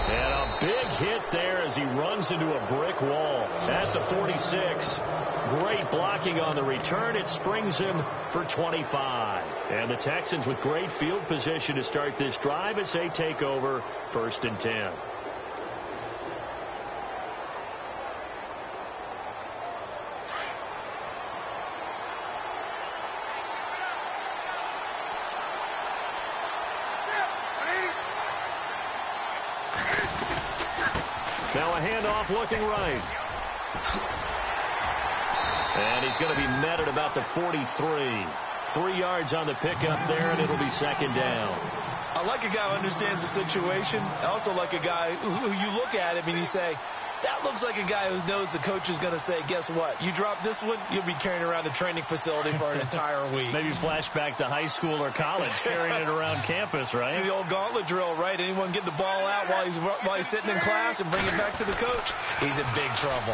And a big hit there as he runs into a brick wall at the 46. Great blocking on the return. It springs him for 25. And the Texans with great field position to start this drive as they take over 1st and 10. Now a handoff looking right. And he's going to be met at about the 43. 3 yards on the pickup there, and it'll be 2nd down. I like a guy who understands the situation. I also like a guy who you look at him and you say, that looks like a guy who knows the coach is going to say, guess what? You drop this one, you'll be carrying around a training facility for an entire week. Maybe flashback to high school or college, carrying it around campus, right? The old gauntlet drill, right? Anyone get the ball out while he's sitting in class and bring it back to the coach? He's in big trouble.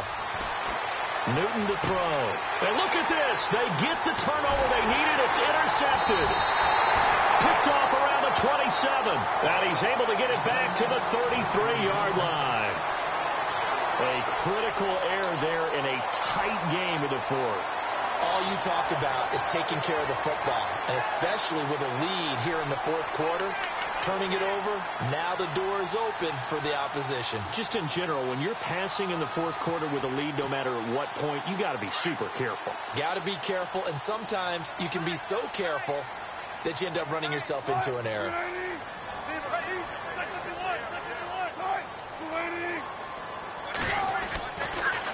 Newton to throw. And look at this. They get the turnover they needed. It's intercepted. Picked off around the 27. And he's able to get it back to the 33-yard line. A critical error there in a tight game in the 4th. All you talk about is taking care of the football, and especially with a lead here in the 4th quarter, turning it over, now the door is open for the opposition. Just in general, when you're passing in the 4th quarter with a lead, no matter at what point, you got to be super careful. Got to be careful, and sometimes you can be so careful that you end up running yourself into an error.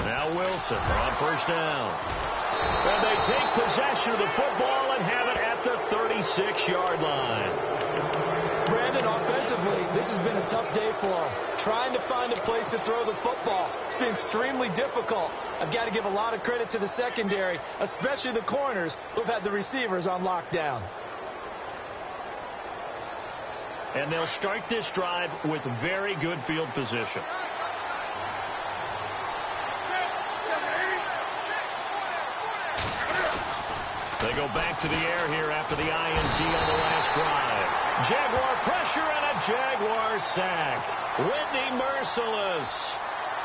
Now Wilson on 1st down. And they take possession of the football and have it at the 36-yard line. Brandon, offensively, this has been a tough day for him. Trying to find a place to throw the football. It's been extremely difficult. I've got to give a lot of credit to the secondary, especially the corners who've had the receivers on lockdown. And they'll start this drive with very good field position. They go back to the air here after the INT on the last drive. Jaguar pressure and a Jaguar sack. Whitney Merciless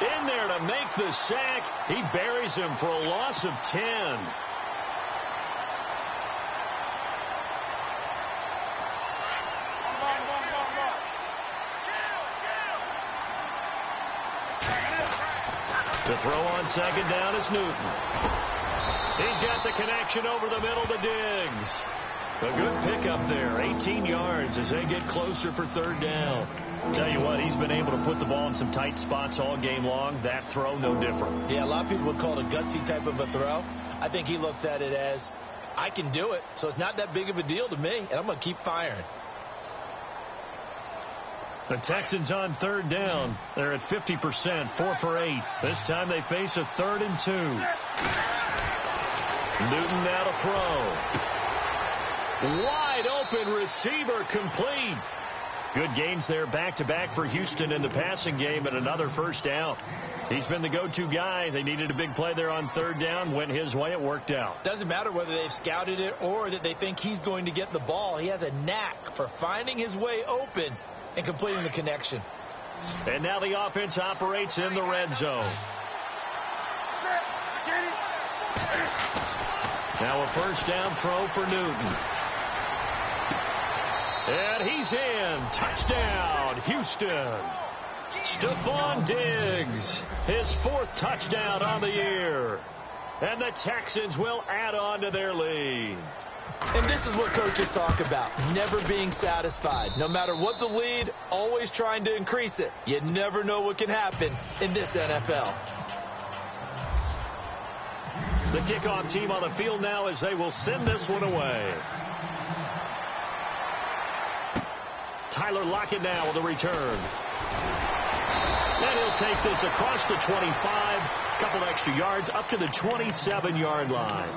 in there to make the sack. He buries him for a loss of 10. To throw on 2nd down is Newton. He's got the connection over the middle to Diggs. A good pickup there, 18 yards as they get closer for 3rd down. Tell you what, he's been able to put the ball in some tight spots all game long. That throw, no different. Yeah, a lot of people would call it a gutsy type of a throw. I think he looks at it as, I can do it, so it's not that big of a deal to me, and I'm going to keep firing. The Texans on 3rd down. They're at 50%, 4 for 8. This time they face a 3rd and 2. Newton now to throw. Wide open receiver complete. Good gains there back-to-back for Houston in the passing game and another first down. He's been the go-to guy. They needed a big play there on third down. Went his way. It worked out. Doesn't matter whether they've scouted it or that they think he's going to get the ball. He has a knack for finding his way open and completing the connection. And now the offense operates in the red zone. Now a first down throw for Newton. And he's in. Touchdown, Houston. Stephon Diggs, his 4th touchdown on the year. And the Texans will add on to their lead. And this is what coaches talk about, never being satisfied. No matter what the lead, always trying to increase it. You never know what can happen in this NFL. The kickoff team on the field now as they will send this one away. Tyler Lockett now with a return. And he'll take this across the 25, a couple extra yards, up to the 27-yard line.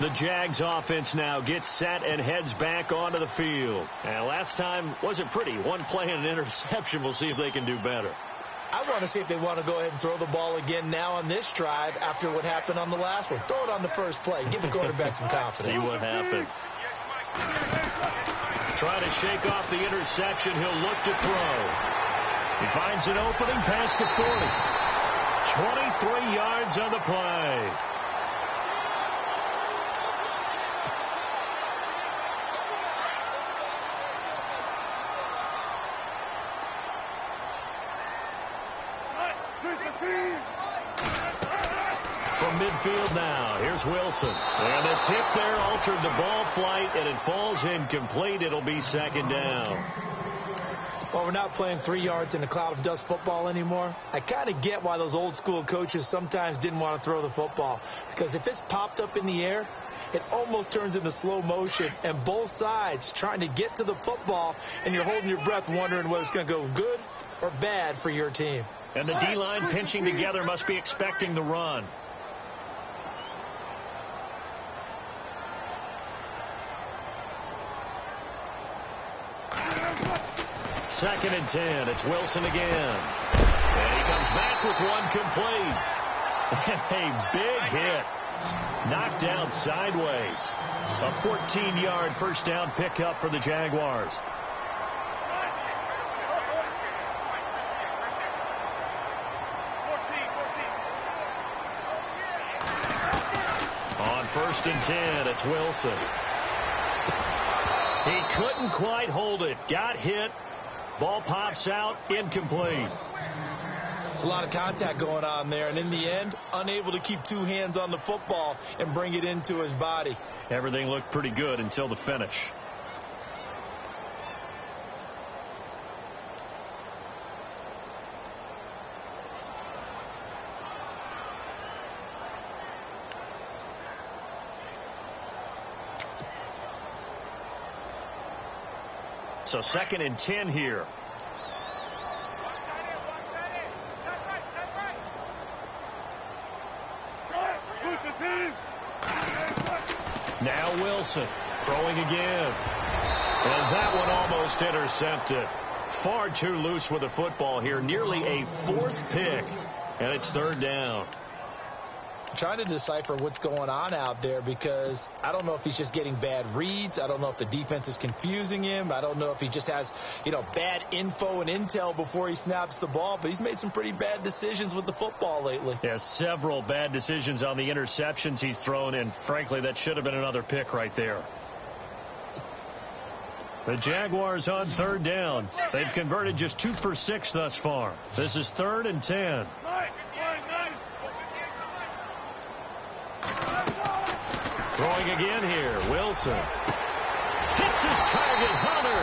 The Jags offense now gets set and heads back onto the field. And last time wasn't pretty. One play and an interception. We'll see if they can do better. I want to see if they want to go ahead and throw the ball again now on this drive after what happened on the last one. Throw it on the first play. Give the quarterback some confidence. See what happens. Trying to shake off the interception. He'll look to throw. He finds an opening past the 40. 23 yards on the play. From midfield now, here's Wilson. And the tip there altered the ball flight, and it falls incomplete. It'll be second down. Well, we're not playing 3 yards in a cloud of dust football anymore. I kind of get why those old school coaches sometimes didn't want to throw the football. Because if it's popped up in the air, it almost turns into slow motion. And both sides trying to get to the football, and you're holding your breath wondering whether it's going to go good or bad for your team. And the D-line pinching together must be expecting the run. Second and 10. It's Wilson again. And he comes back with one complete. And a big hit. Knocked down sideways. A 14-yard first down pickup for the Jaguars. On first and 10, it's Wilson. He couldn't quite hold it. Got hit. Ball pops out, incomplete. There's a lot of contact going on there, and in the end, unable to keep two hands on the football and bring it into his body. Everything looked pretty good until the finish. So second and 10 here. Now Wilson throwing again. And that one almost intercepted. Far too loose with the football here. Nearly a 4th pick. And it's third down. Trying to decipher what's going on out there because I don't know if he's just getting bad reads. I don't know if the defense is confusing him. I don't know if he just has, bad info and intel before he snaps the ball. But he's made some pretty bad decisions with the football lately. Yeah, several bad decisions on the interceptions he's thrown in. Frankly, that should have been another pick right there. The Jaguars on third down. They've converted just 2 for 6 thus far. This is third and 10. Throwing again here, Wilson. Hits his target, Hunter.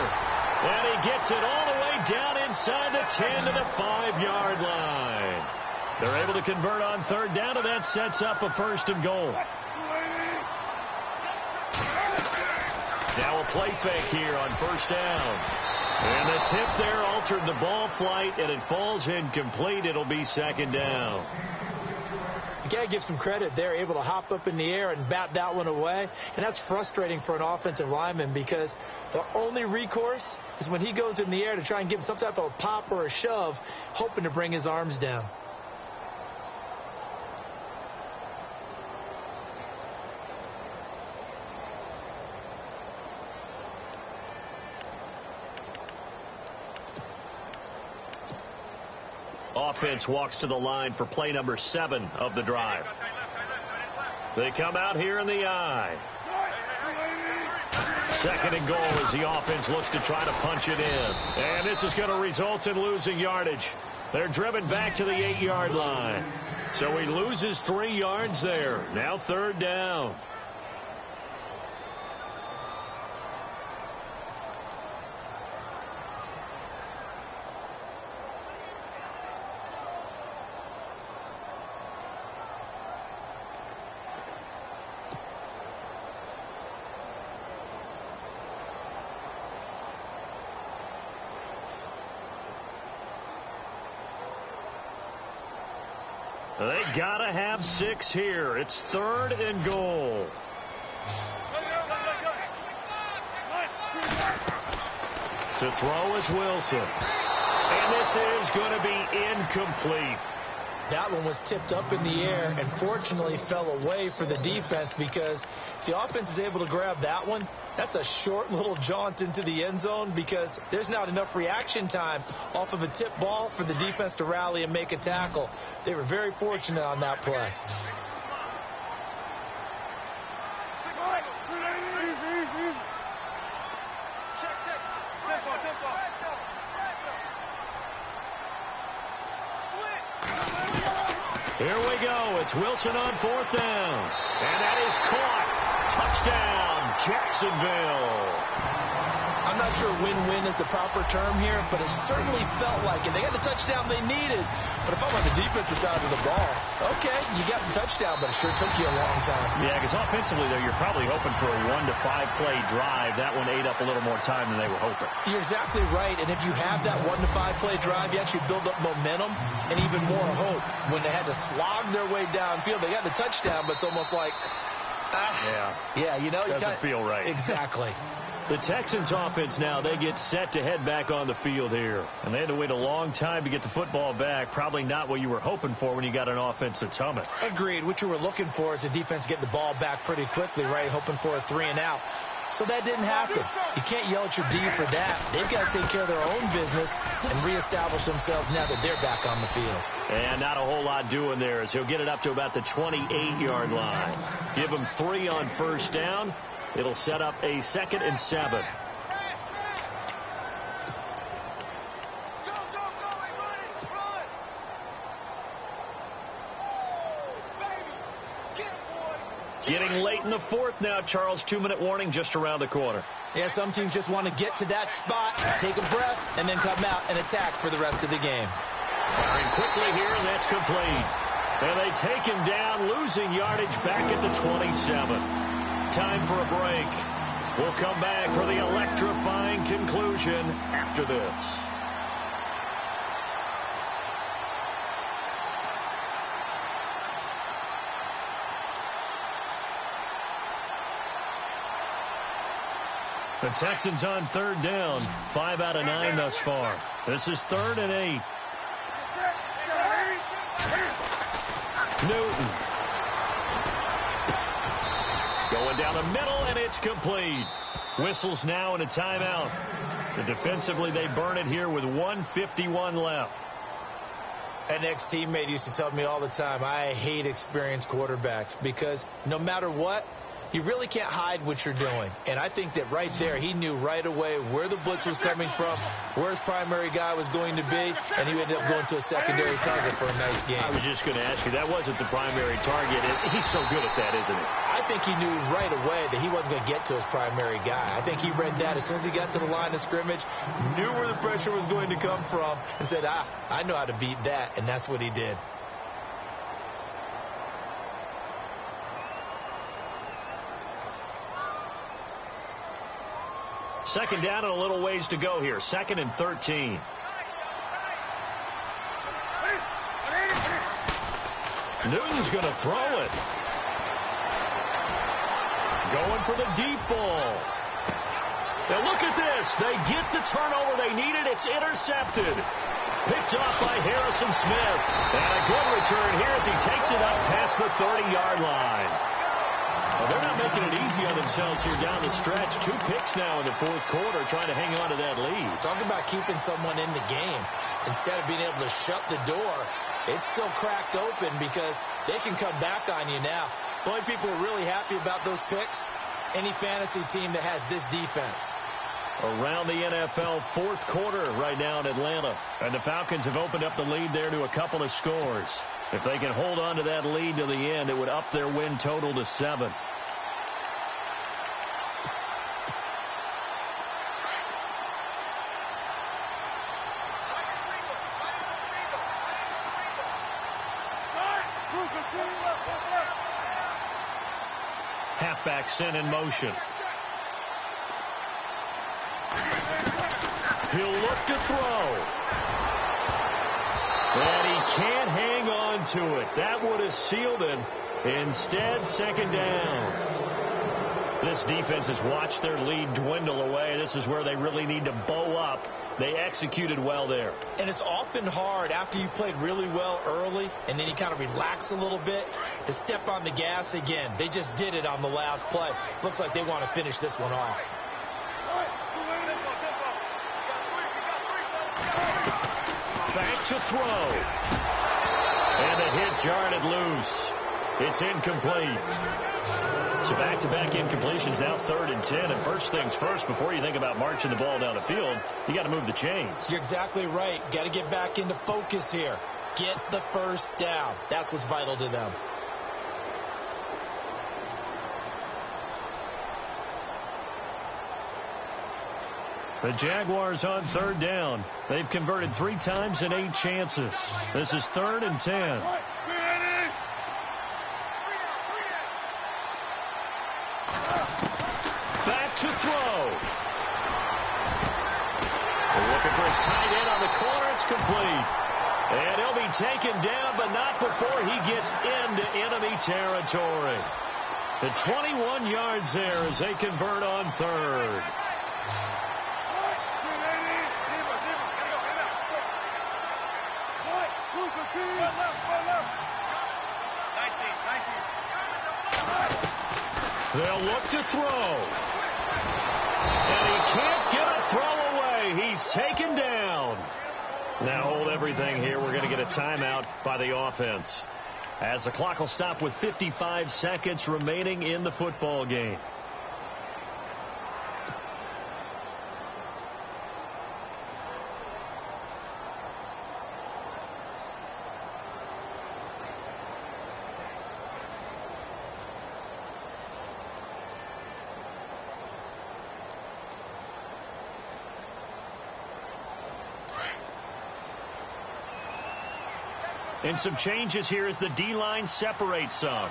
And he gets it all the way down inside the 10 to the 5-yard line. They're able to convert on third down, and that sets up a first and goal. Now a play fake here on first down. And the tip there altered the ball flight, and it falls incomplete. It'll be second down. You got to give some credit. They're able to hop up in the air and bat that one away. And that's frustrating for an offensive lineman because the only recourse is when he goes in the air to try and give him some type of a pop or a shove, hoping to bring his arms down. Offense walks to the line for play number 7 of the drive. They come out here in the I. 2nd and goal as the offense looks to try to punch it in. And this is going to result in losing yardage. They're driven back to the 8-yard line. So he loses 3 yards there. Now 3rd down. They gotta have 6 here. It's 3rd and goal. To throw is Wilson. And this is going to be incomplete. That one was tipped up in the air and fortunately fell away for the defense, because if the offense is able to grab that one, that's a short little jaunt into the end zone because there's not enough reaction time off of a tip ball for the defense to rally and make a tackle. They were very fortunate on that play. Here we go. It's Wilson on 4th down. And that is caught. Touchdown, Jacksonville. I'm not sure win-win is the proper term here, but it certainly felt like it. They got the touchdown they needed. But if I'm on the defensive side of the ball, okay, you got the touchdown, but it sure took you a long time. Yeah, because offensively, though, you're probably hoping for a 1 to 5 play drive. That one ate up a little more time than they were hoping. You're exactly right. And if you have that 1 to 5 play drive, you actually build up momentum and even more hope. When they had to slog their way downfield, they got the touchdown, but it's almost like, yeah, you know, doesn't feel right. Exactly. The Texans offense now, they get set to head back on the field here. And they had to wait a long time to get the football back. Probably not what you were hoping for when you got an offense that's humming. Agreed. What you were looking for is the defense getting the ball back pretty quickly, right? Hoping for a 3 and out. So that didn't happen. You can't yell at your D for that. They've got to take care of their own business and reestablish themselves now that they're back on the field. And not a whole lot doing there as he'll get it up to about the 28-yard line. Give him 3 on 1st down. It'll set up a 2nd and 7. Getting late in the 4th now, Charles. 2-minute warning just around the corner. Yeah, some teams just want to get to that spot, take a breath, and then come out and attack for the rest of the game. Firing quickly here, and that's complete. And they take him down, losing yardage back at the 27. Time for a break. We'll come back for the electrifying conclusion after this. The Texans on 3rd down. 5 out of 9 thus far. This is 3rd and 8. Newton. Going down the middle, and it's complete. Whistles now and a timeout. So defensively, they burn it here with 1:51 left. An ex-teammate used to tell me all the time, I hate experienced quarterbacks because no matter what, you really can't hide what you're doing. And I think that right there, he knew right away where the blitz was coming from, where his primary guy was going to be, and he ended up going to a secondary target for a nice game. I was just going to ask you, that wasn't the primary target. He's so good at that, isn't he? I think he knew right away that he wasn't going to get to his primary guy. I think he read that as soon as he got to the line of scrimmage, knew where the pressure was going to come from, and said, I know how to beat that, and that's what he did. Second down and a little ways to go here. 2nd and 13. Newton's going to throw it. Going for the deep ball. Now look at this. They get the turnover they needed. It's intercepted. Picked off by Harrison Smith. And a good return here as he takes it up past the 30-yard line. Well, they're not making it easy on themselves here down the stretch. 2 picks now in the fourth quarter trying to hang on to that lead. Talking about keeping someone in the game. Instead of being able to shut the door, it's still cracked open because they can come back on you now. The only people who are really happy about those picks, any fantasy team that has this defense. Around the NFL fourth quarter right now in Atlanta. And the Falcons have opened up the lead there to a couple of scores. If they can hold on to that lead to the end, it would up their win total to 7. Halfback sent in motion. He'll look to throw. And he can't hang on to it. That would have sealed it. Instead, second down. This defense has watched their lead dwindle away. This is where they really need to bow up. They executed well there. And it's often hard after you've played really well early and then you kind of relax a little bit to step on the gas again. They just did it on the last play. Looks like they want to finish this one off. Back to throw. And the hit jarred it loose. It's incomplete. So back-to-back incompletions, now 3rd and 10. And first things first, before you think about marching the ball down the field, you got to move the chains. You're exactly right. Got to get back into focus here. Get the first down. That's what's vital to them. The Jaguars on 3rd down. They've converted 3 times in 8 chances. This is 3rd and 10. Back to throw. They're looking for his tight end on the corner. It's complete. And he'll be taken down, but not before he gets into enemy territory. The 21 yards there as they convert on 3rd. They'll look to throw. And he can't get a throw away. He's taken down. Now hold everything here. We're going to get a timeout by the offense, as the clock will stop with 55 seconds remaining in the football game. And some changes here as the D-line separates some.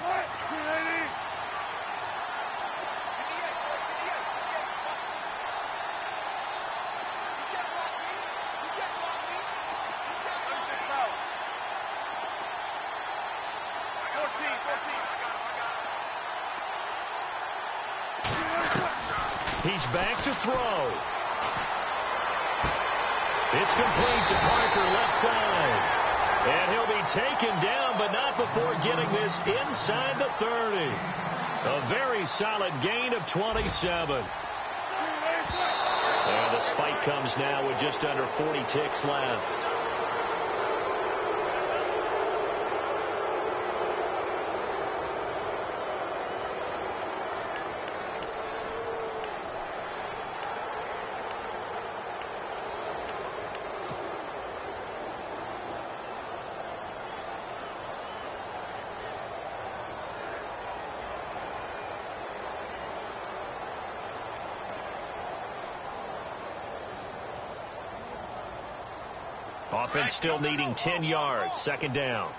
He's back to throw. It's complete to Parker, left side. And he'll be taken down, but not before getting this inside the 30. A very solid gain of 27. And the spike comes now with just under 40 ticks left. Offense still needing 10 yards. Second down.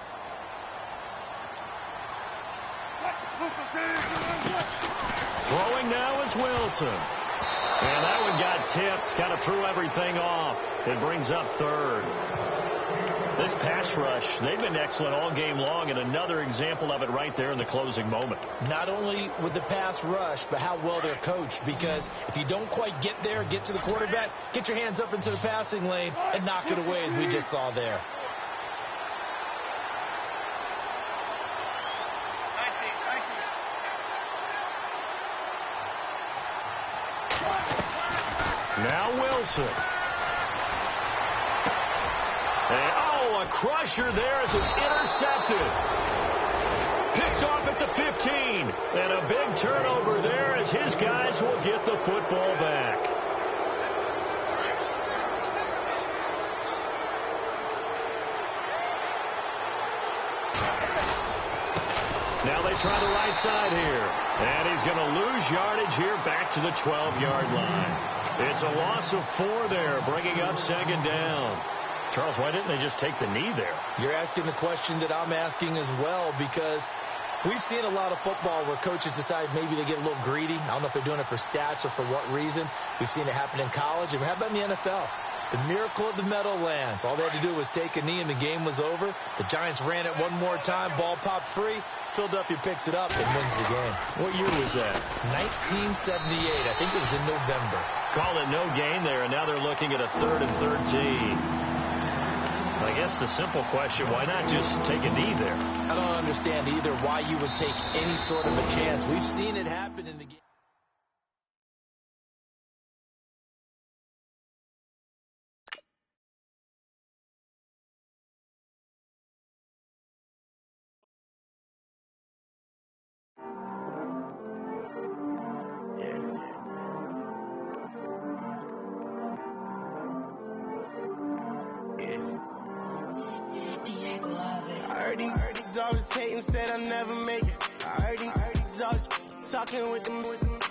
Throwing now is Wilson. And that one got tipped. Kind of threw everything off. It brings up 3rd. This pass rush, they've been excellent all game long, and another example of it right there in the closing moment. Not only with the pass rush, but how well they're coached, because if you don't quite get there, get to the quarterback, get your hands up into the passing lane and knock it away, as we just saw there. Now Wilson. And, a crusher there as it's intercepted. Picked off at the 15. And a big turnover there as his guys will get the football back. Now they try the right side here. And he's going to lose yardage here back to the 12-yard line. It's a loss of 4 there, bringing up second down. Charles, why didn't they just take the knee there? You're asking the question that I'm asking as well, because we've seen a lot of football where coaches decide maybe they get a little greedy. I don't know if they're doing it for stats or for what reason. We've seen it happen in college. And how about in the NFL? The miracle of the Meadowlands. All they had to do was take a knee and the game was over. The Giants ran it one more time. Ball popped free. Philadelphia picks it up and wins the game. What year was that? 1978. I think it was in November. Call it no gain there, and now they're looking at a 3rd and 13. I guess the simple question, why not just take a knee there? I don't understand either why you would take any sort of a chance. We've seen it happen in the game. I heard he's always hating, said I'll never make it. I heard he's always talking with them.